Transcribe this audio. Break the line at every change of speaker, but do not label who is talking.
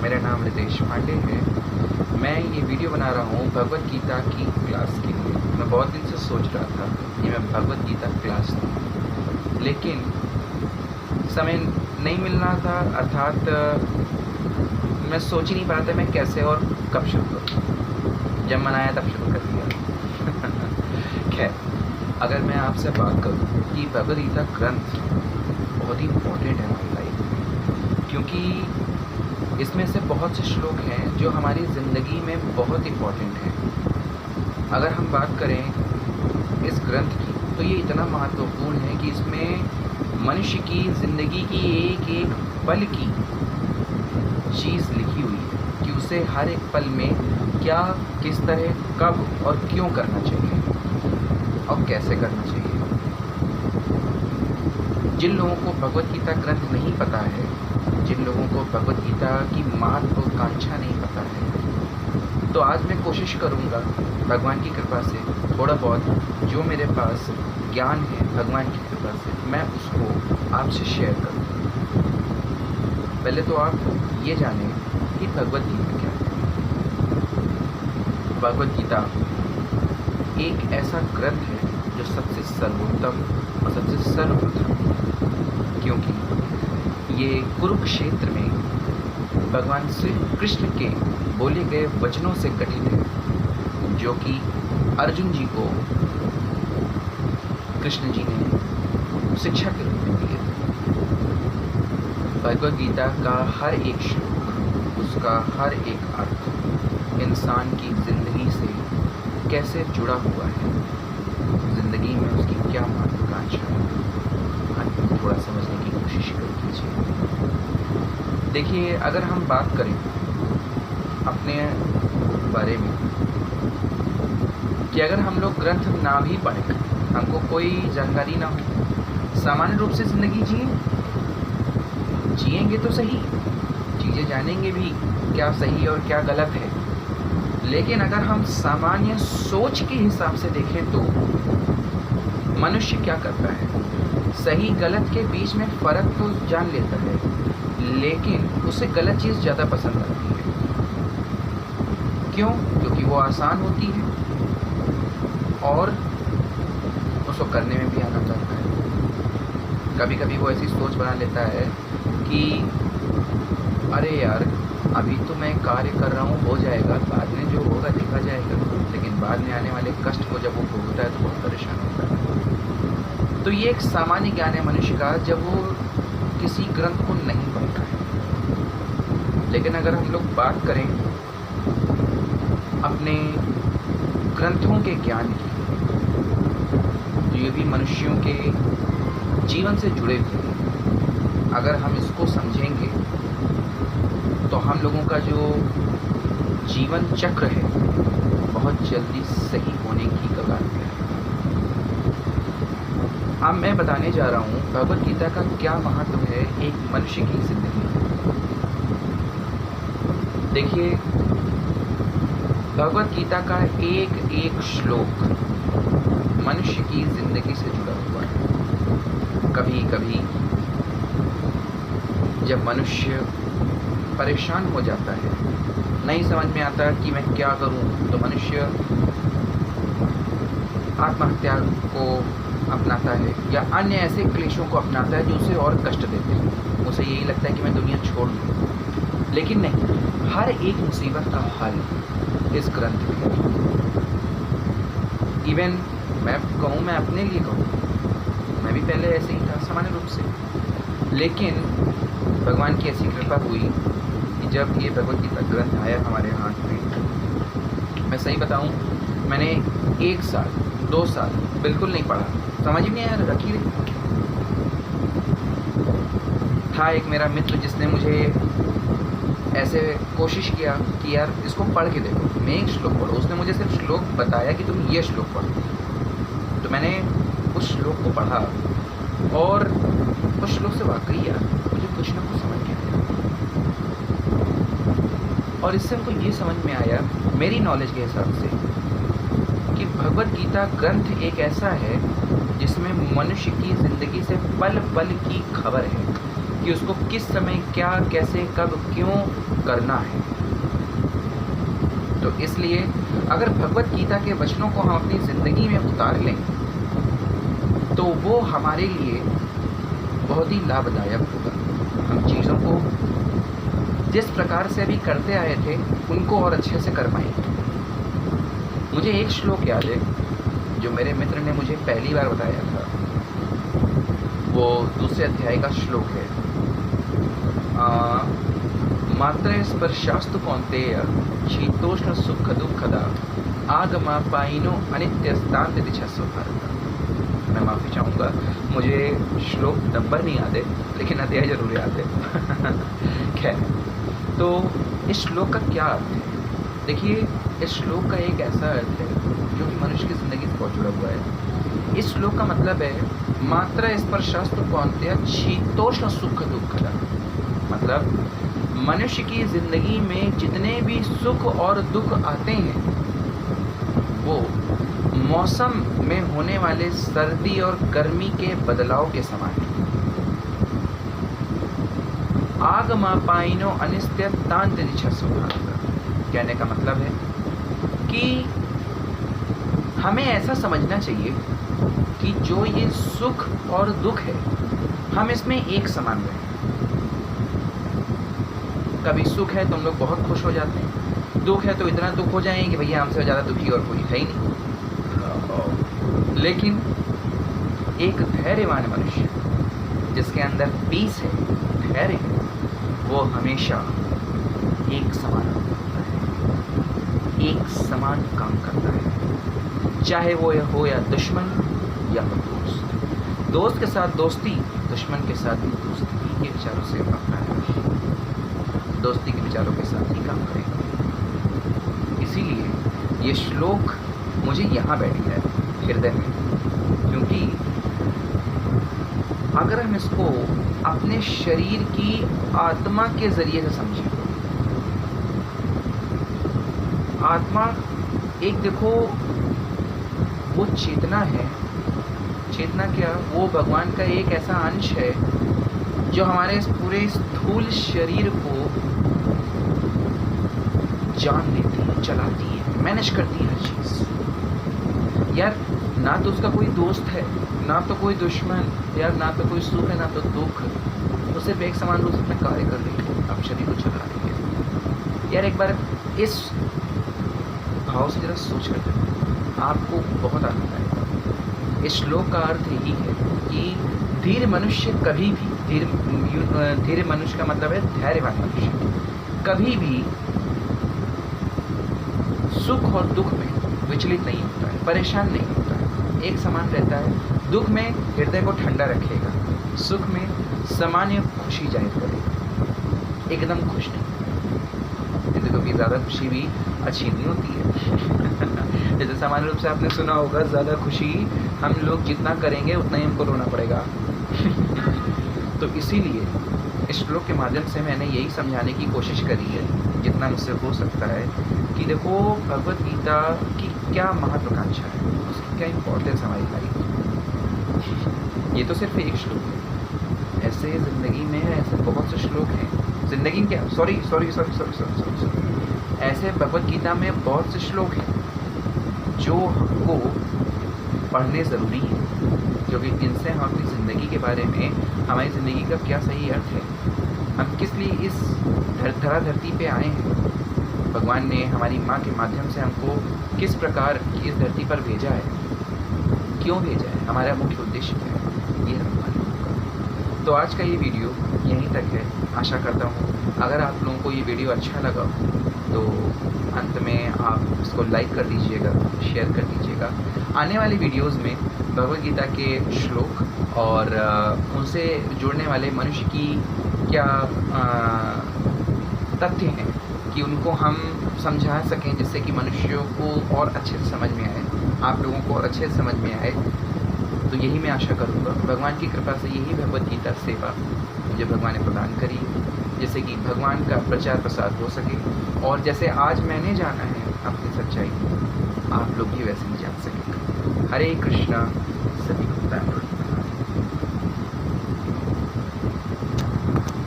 मेरा नाम रितेश पांडे है। मैं ये वीडियो बना रहा हूँ भगवत गीता की क्लास के लिए। मैं बहुत दिन से सोच रहा था कि मैं भगवत गीता क्लास दूँ, लेकिन समय नहीं मिल रहा था, अर्थात मैं सोच ही नहीं पा रहा था मैं कैसे और कब शुरू करूँ। जब मन आया तब शुरू कर दिया। खैर, अगर मैं आपसे बात करूँ कि भगवत गीता ग्रंथ बहुत ही इम्पोर्टेंट है हमारी लाइफ में, क्योंकि इसमें से बहुत से श्लोक हैं जो हमारी ज़िंदगी में बहुत इम्पोर्टेंट हैं। अगर हम बात करें इस ग्रंथ की, तो ये इतना महत्वपूर्ण है कि इसमें मनुष्य की ज़िंदगी की एक एक पल की चीज़ लिखी हुई है कि उसे हर एक पल में क्या, किस तरह, कब और क्यों करना चाहिए और कैसे करना चाहिए। जिन लोगों को भगवत गीता ग्रंथ नहीं पता है, जिन लोगों को भगवत गीता की महत्वाकांक्षा नहीं पता है, तो आज मैं कोशिश करूँगा भगवान की कृपा से थोड़ा बहुत जो मेरे पास ज्ञान है भगवान की कृपा से मैं उसको आपसे शेयर करूँ। पहले तो आप ये जानें कि भगवत गीता क्या है। भगवत गीता एक ऐसा ग्रंथ है जो सबसे सर्वोत्तम और सबसे सर्वप्रथम, क्योंकि ये कुरुक्षेत्र में भगवान श्री कृष्ण के बोले गए वचनों से गठित है, जो कि अर्जुन जी को कृष्ण जी ने शिक्षा के रूप में दिए थे। भगवत गीता का हर एक श्लोक, उसका हर एक अर्थ इंसान की ज़िंदगी से कैसे जुड़ा हुआ है, ज़िंदगी में उसकी क्या महत्वाकांक्षा है, आप थोड़ा समझने की कोशिश कर कीजिए। देखिए, अगर हम बात करें अपने बारे में कि अगर हम लोग ग्रंथ ना भी पढ़ें, हमको कोई जानकारी ना हो, सामान्य रूप से ज़िंदगी जिएंगे तो सही, चीज़ें जानेंगे भी क्या सही और क्या गलत है, लेकिन अगर हम सामान्य सोच के हिसाब से देखें तो मनुष्य क्या करता है, सही गलत के बीच में फ़र्क तो जान लेता है, लेकिन उसे गलत चीज़ ज़्यादा पसंद आती है। क्यों? क्योंकि वो आसान होती है और उसको करने में भी आनंद आता है। कभी कभी वो ऐसी सोच बना लेता है कि अरे यार, अभी तो मैं कार्य कर रहा हूँ, हो जाएगा, बाद में जो होगा देखा जाएगा, लेकिन बाद में आने वाले कष्ट को जब वो भोगता है तो बहुत परेशान होता है। तो ये एक सामान्य ज्ञान है मनुष्य का जब वो किसी ग्रंथ को नहीं पढ़ता है। लेकिन अगर हम लोग बात करें अपने ग्रंथों के ज्ञान की, तो ये भी मनुष्यों के जीवन से जुड़े हुए हैं। अगर हम इसको समझेंगे तो हम लोगों का जो जीवन चक्र है बहुत जल्दी सही होने की कगार पे है। अब मैं बताने जा रहा हूँ भगवत गीता का क्या महत्व है एक मनुष्य की ज़िंदगी में। देखिए, भगवत गीता का एक एक श्लोक मनुष्य की ज़िंदगी से जुड़ा हुआ है। कभी कभी जब मनुष्य परेशान हो जाता है, नहीं समझ में आता कि मैं क्या करूं, तो मनुष्य आत्महत्या को अपनाता है या अन्य ऐसे क्लेशों को अपनाता है जो उसे और कष्ट देते हैं। उसे यही लगता है कि मैं दुनिया छोड़ दूँ, लेकिन नहीं, हर एक मुसीबत का हल इस ग्रंथ में है। इवन मैं कहूँ, मैं अपने लिए कहूँ, मैं भी पहले ऐसे ही था सामान्य रूप से, लेकिन भगवान की ऐसी कृपा हुई कि जब ये भगवत गीता ग्रंथ आया हमारे हाथ में, मैं सही बताऊं, मैंने 1 साल 2 साल बिल्कुल नहीं पढ़ा, समझ ही नहीं आया, रखी रही था। एक मेरा मित्र जिसने मुझे ऐसे कोशिश किया कि यार इसको पढ़ के देखो, मैं एक श्लोक पढ़ो, उसने मुझे सिर्फ श्लोक बताया कि तुम ये श्लोक पढ़ो, तो मैंने उस श्लोक को पढ़ा और उस श्लोक से वाकई यार मुझे कुछ ना कुछ समझ में आया। और इससे हमको ये समझ में आया मेरी नॉलेज के हिसाब से कि भगवत गीता ग्रंथ एक ऐसा है जिसमें मनुष्य की ज़िंदगी से पल पल की खबर है कि उसको किस समय क्या, कैसे, कब, क्यों करना है। तो इसलिए अगर भगवत गीता के वचनों को हम अपनी ज़िंदगी में उतार लें तो वो हमारे लिए बहुत ही लाभदायक होगा। हम चीज़ों को जिस प्रकार से अभी करते आए थे उनको और अच्छे से कर पाएंगे। मुझे एक श्लोक याद है जो मेरे मित्र ने मुझे पहली बार बताया था। वो 2 अध्याय का श्लोक है। मात्र स्पर्शास्तु कौन्तेय शीतोष्ण सुख दुखदा आगमापायिनो अनित्यस्तान्त दिशस्व भारत। मैं माफ़ी चाहूँगा, मुझे श्लोक नंबर नहीं याद है, लेकिन अध्याय जरूर याद है। खैर, तो इस श्लोक का क्या अर्थ है? देखिए, इस श्लोक का एक ऐसा अर्थ है जो कि मनुष्य की ज़िंदगी से बहुत जुड़ा हुआ है। इस श्लोक का मतलब है मात्र स्पर्शास्तु कौन्तेय शीतोष्ण सुख दुखदा। मतलब मनुष्य की ज़िंदगी में जितने भी सुख और दुख आते हैं वो मौसम में होने वाले सर्दी और गर्मी के बदलाव के समान है। आगमापायिनो अनित्यस्तान्त दिशस्व भारत। कहने का मतलब है कि हमें ऐसा समझना चाहिए कि जो ये सुख और दुख है हम इसमें एक समान रहें। कभी सुख है तो हम लोग बहुत खुश हो जाते हैं, दुख है तो इतना दुख हो जाएंगे कि भैया हमसे ज़्यादा दुखी और कोई है ही नहीं। लेकिन एक धैर्यवान मनुष्य जिसके अंदर पीस है, धैर्य है, वो हमेशा एक समान होता है, एक समान काम करता है, चाहे वो हो या दुश्मन या हो दोस्त। दोस्त के साथ दोस्ती, दुश्मन के साथ भी दोस्ती के विचारों से अपना है, दोस्ती के विचारों के साथ ही काम करेगा। इसीलिए ये श्लोक मुझे यहाँ बैठ गया है हृदय में, क्योंकि अगर हम इसको अपने शरीर की आत्मा के जरिए से समझें, आत्मा एक देखो वो चेतना है। चेतना क्या? वो भगवान का एक ऐसा अंश है जो हमारे इस पूरे स्थूल शरीर को जान देती है, चलाती है, मैनेज करती है हर चीज़। यार, ना तो उसका कोई दोस्त है, ना तो कोई दुश्मन, यार ना तो कोई सुख है ना तो दुख, वो सिर्फ एक समान रूप से अपना कार्य कर रही है, अब शरीर को चला रही है। यार एक बार इस भाव से जरा सोच कर देखो, आपको बहुत आनंद आएगा। इस श्लोक का अर्थ यही है कि धीर मनुष्य कभी भी, धीर मनुष्य का मतलब है धैर्यवान मनुष्य, कभी भी सुख और दुख में विचलित नहीं होता है, परेशान नहीं होता है, एक समान रहता है। दुख में हृदय को ठंडा रखेगा, सुख में सामान्य खुशी जाहिर करेगा, एकदम खुश नहीं। देखो कि ज़्यादा खुशी भी अच्छी नहीं होती है। जैसे सामान्य रूप से आपने सुना होगा, ज़्यादा खुशी हम लोग जितना करेंगे उतना ही हमको रोना पड़ेगा। तो इसीलिए इस श्लोक के माध्यम से मैंने यही समझाने की कोशिश करी है जितना मुझसे हो सकता है कि देखो भगवत गीता की क्या महत्वाकांक्षा है, उसकी क्या इम्पोर्टेंस हमारी लाइफ। ये तो सिर्फ एक श्लोक है, ऐसे ज़िंदगी में ऐसे बहुत से श्लोक हैं। ज़िंदगी क्या, सॉरी, ऐसे भगवत गीता में बहुत से श्लोक हैं जो हमको पढ़ने ज़रूरी है, क्योंकि इनसे हम अपनी ज़िंदगी के बारे में, हमारी ज़िंदगी का क्या सही अर्थ है, हम किस लिए इस धरती पे आए हैं, भगवान ने हमारी माँ के माध्यम से हमको किस प्रकार इस धरती पर भेजा है, क्यों भेजा है, हमारा मुख्य उद्देश्य क्या है, ये हमारे होगा। तो आज का ये वीडियो यहीं तक है। आशा करता हूँ अगर आप लोगों को ये वीडियो अच्छा लगा तो अंत में आप इसको लाइक कर दीजिएगा, शेयर कर दीजिएगा। आने वाली वीडियोस में भगवद गीता के श्लोक और उनसे जुड़ने वाले मनुष्य की क्या तथ्य हैं कि उनको हम समझा सकें, जिससे कि मनुष्यों को और अच्छे से समझ में आए, आप लोगों को और अच्छे से समझ में आए। तो यही मैं आशा करूँगा, भगवान की कृपा से यही भगवद गीता सेवा मुझे भगवान ने प्रदान करी, जैसे कि भगवान का प्रचार प्रसार हो सके, और जैसे आज मैंने जाना है अपनी सच्चाई, आप लोग भी वैसे ही जान सकेंगे। हरे कृष्णा।